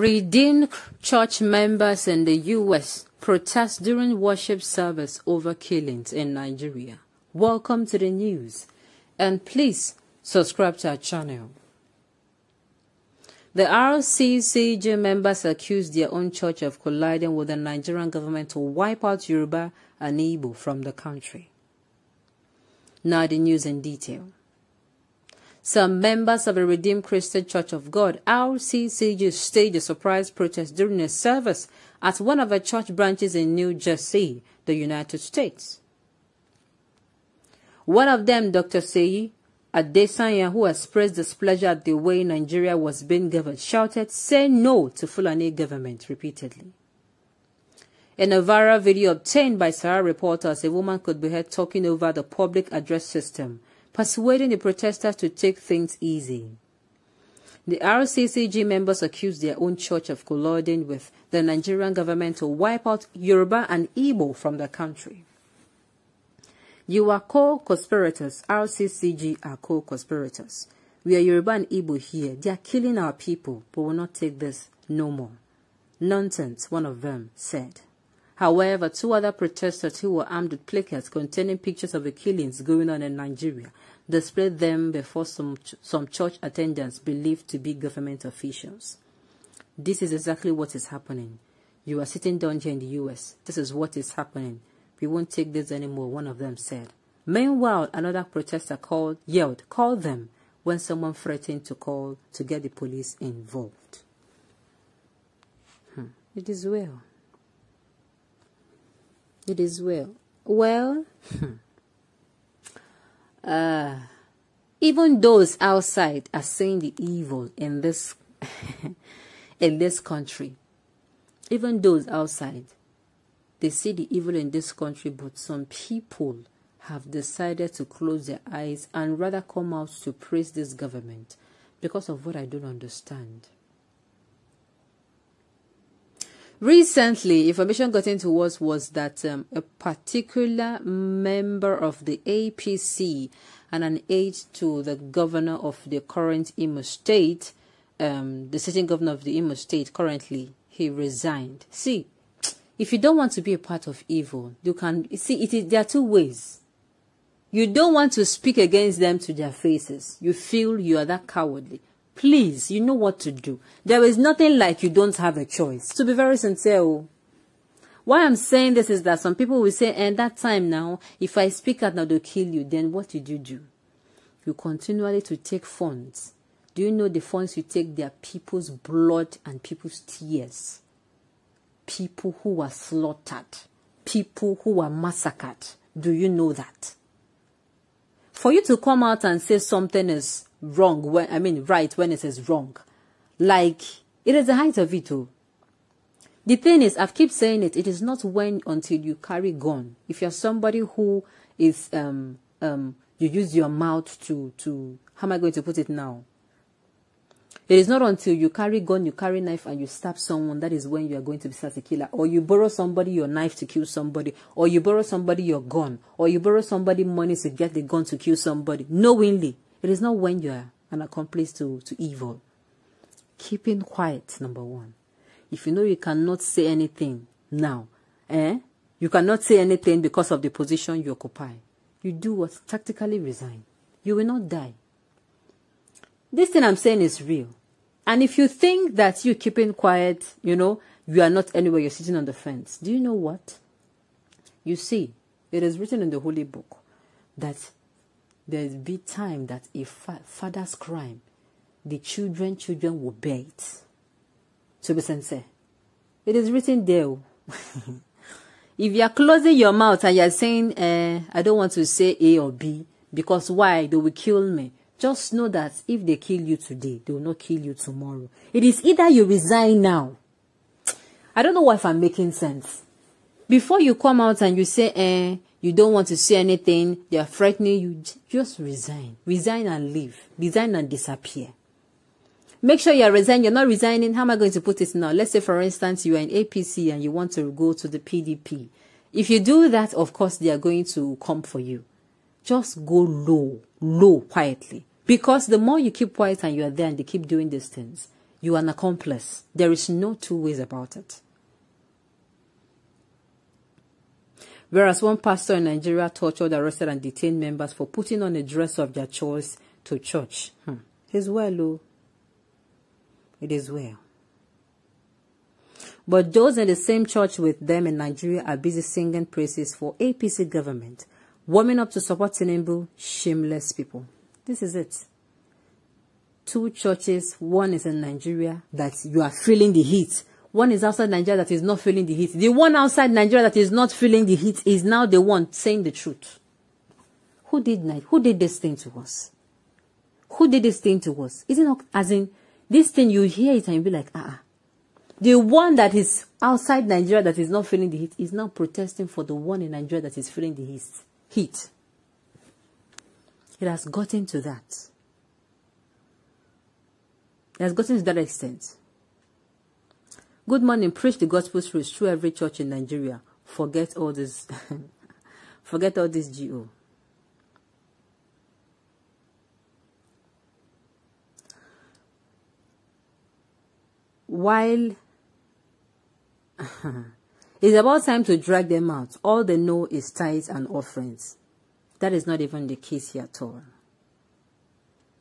Redeemed church members in the U.S. protest during worship service over killings in Nigeria. Welcome to the news, and please subscribe to our channel. The Rccg members accused their own church of colliding with the Nigerian government to wipe out Yoruba and Igbo from the country. Now the news in detail. Some members of the Redeemed Christian Church of God, Rccg, staged a surprise protest during a service at one of the church branches in New Jersey, the United States. One of them, Dr. Seyi Adesanya, who expressed displeasure at the way Nigeria was being governed, shouted, "Say no to Fulani government," repeatedly. In a viral video obtained by Sahara reporters, a woman could be heard talking over the public address system, persuading the protesters to take things easy. The Rccg members accused their own church of colluding with the Nigerian government to wipe out Yoruba and Igbo from the country. "You are co-conspirators. Rccg are co-conspirators. We are Yoruba and Igbo here. They are killing our people, but will not take this no more. Nonsense," one of them said. However, two other protesters who were armed with placards containing pictures of the killings going on in Nigeria displayed them before some church attendants believed to be government officials. "This is exactly what is happening. You are sitting down here in the US. This is what is happening. We won't take this anymore," one of them said. Meanwhile, another protester yelled, "Call them," when someone threatened to get the police involved. It is well. It is well. Well, even those outside are seeing the evil in this in this country. Even those outside, they see the evil in this country, but some people have decided to close their eyes and rather come out to praise this government because of what I don't understand. Recently, information gotten to us was that a particular member of the APC and an aide to the governor of the current Imo State, the sitting governor of the Imo State currently, he resigned. See, if you don't want to be a part of evil, you can see there are two ways. You don't want to speak against them to their faces. You feel you are that cowardly. Please, you know what to do. There is nothing like you don't have a choice. To be very sincere, why I'm saying this is that some people will say, "And that time now, if I speak out now, they'll kill you." Then what did you do? You continually to take funds. Do you know the funds you take? They are people's blood and people's tears. People who were slaughtered. People who were massacred. Do you know that? For you to come out and say something is wrong, right when it is wrong, like, it is the height of it all. The thing is, I keep saying it, it is not until you carry gun. If you're somebody who is, you use your mouth to, how am I going to put it now? It is not until you carry gun, you carry knife, and you stab someone, that is when you are going to be such a killer. Or you borrow somebody your knife to kill somebody, or you borrow somebody your gun, or you borrow somebody money to get the gun to kill somebody, knowingly. It is not when you are an accomplice to evil. Keeping quiet, number one. If you know you cannot say anything now, you cannot say anything because of the position you occupy, you do what? Tactically resign. You will not die. This thing I'm saying is real. And if you think that you keeping quiet, you are not anywhere, you're sitting on the fence. Do you know what? You see, it is written in the Holy Book that there will be time that if father's crime, the children will bear it. To be sincere, it is written there. If you are closing your mouth and you are saying, "I don't want to say A or B because why? They will kill me." Just know that if they kill you today, they will not kill you tomorrow. It is either you resign now. I don't know if I'm making sense. Before you come out and you say, you don't want to say anything, they are threatening you, just resign. Resign and leave. Resign and disappear. Make sure you are resigning. You're not resigning. How am I going to put it now? Let's say, for instance, you are in APC and you want to go to the PDP. If you do that, of course, they are going to come for you. Just go low, quietly. Because the more you keep quiet and you are there and they keep doing these things, You are an accomplice. There is no two ways about it. Whereas one pastor in Nigeria tortured, arrested, and detained members for putting on a dress of their choice to church. It's well, oh. It is well. But those in the same church with them in Nigeria are busy singing praises for APC government, warming up to support Tinubu, shameless people. This is it. Two churches, one is in Nigeria that you are feeling the heat. One is outside Nigeria that is not feeling the heat. The one outside Nigeria that is not feeling the heat is now the one saying the truth. Who did this thing to us? Who did this thing to us? Is it not, as in, this thing, you hear it and you be like, The one that is outside Nigeria that is not feeling the heat is now protesting for the one in Nigeria that is feeling the heat. It has gotten to that. It has gotten to that extent. Good morning, preach the gospel truth through every church in Nigeria. Forget all this. Forget all this GO. While it's about time to drag them out, all they know is tithes and offerings. That is not even the case here at all.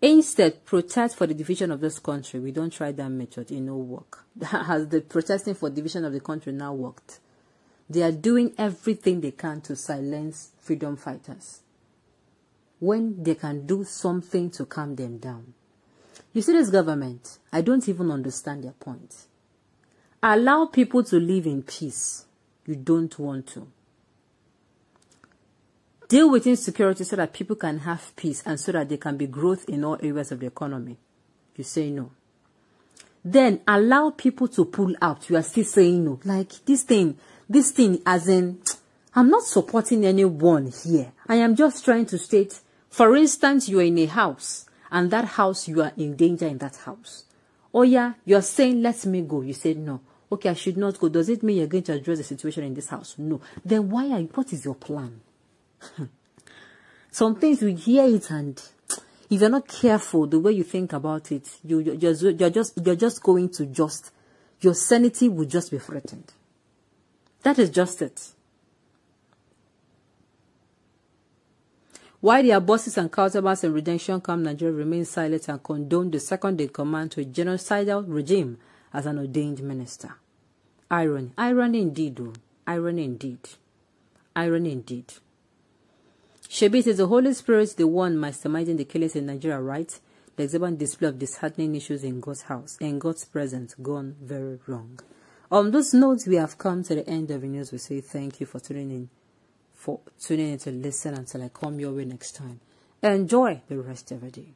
Instead, protest for the division of this country. We don't try that method, it no work. Has the protesting for division of the country now worked? They are doing everything they can to silence freedom fighters, when they can do something to calm them down. You see, this government, I don't even understand their point. Allow people to live in peace. You don't want to. Deal with insecurity so that people can have peace and so that there can be growth in all areas of the economy. You say no. Then allow people to pull out. You are still saying no. Like this thing as in, I'm not supporting anyone here. I am just trying to state, for instance, you are in a house and that house, you are in danger in that house. Oh yeah, you are saying, let me go. You said no. Okay, I should not go. Does it mean you're going to address the situation in this house? No. Then what is your plan? Some things we hear it, and if you're not careful the way you think about it, you're just going to your sanity will just be threatened. That is just it. Why their bosses and counterparts in redemption camp Nigeria remain silent and condone the second in command to a genocidal regime as an ordained minister. Irony. Irony indeed, though. Irony indeed. Irony indeed. Shebi, it is the Holy Spirit, the one masterminding the killings in Nigeria, right? The exhibiting display of disheartening issues in God's house, in God's presence, gone very wrong. On those notes, we have come to the end of the news. We say thank you for tuning in to listen until I come your way next time. Enjoy the rest of the day.